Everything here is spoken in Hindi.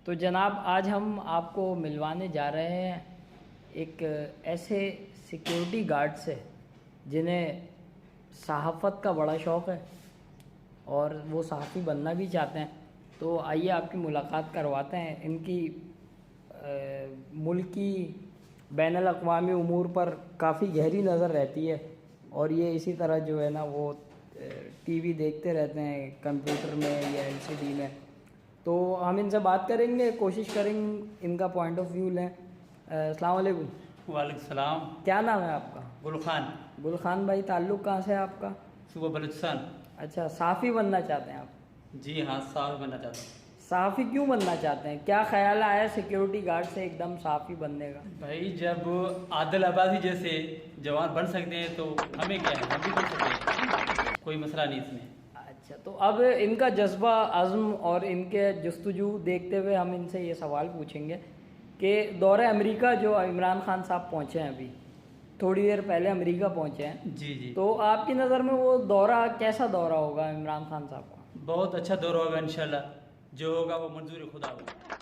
तो जनाब आज हम आपको मिलवाने जा रहे हैं एक ऐसे सिक्योरिटी गार्ड से जिन्हें सहाफ़त का बड़ा शौक़ है और वो सहाफ़ी बनना भी चाहते हैं। तो आइए आपकी मुलाकात करवाते हैं। इनकी मुल्की बैनुल अक़वामी उमूर पर काफ़ी गहरी नज़र रहती है और ये इसी तरह जो है ना वो टीवी देखते रहते हैं कंप्यूटर में या एलसीडी में। तो हम इनसे बात करेंगे, कोशिश करेंगे इनका पॉइंट ऑफ व्यू लें। अस्सलाम वालेकुम। वालेकुम सलाम। क्या नाम है आपका? गुल खान। गुल खान भाई, ताल्लुक़ कहाँ से है आपका? सुबह बलूचिस्तान। अच्छा, सहाफ़ी बनना चाहते हैं आप? जी हाँ, सहाफ़ी बनना चाहता हूँ। सहाफ़ी क्यों बनना चाहते हैं? क्या ख्याल आया सिक्योरिटी गार्ड से एकदम सहाफ़ी बनने का? भाई जब आदिल आबादी जैसे जवान बन सकते हैं तो हमें क्या है, हम भी बन सकते हैं, कोई मसला नहीं इसमें। अच्छा, तो अब इनका जज्बा अज़्म और इनके जस्तजू देखते हुए हम इनसे ये सवाल पूछेंगे कि दौरे अमेरिका जो इमरान खान साहब पहुँचे हैं, अभी थोड़ी देर पहले अमेरिका पहुँचे हैं। जी जी। तो आपकी नज़र में वो दौरा कैसा दौरा होगा इमरान खान साहब का? बहुत अच्छा दौरा होगा इंशाल्लाह, जो होगा वो मंजूर खुदा होगा।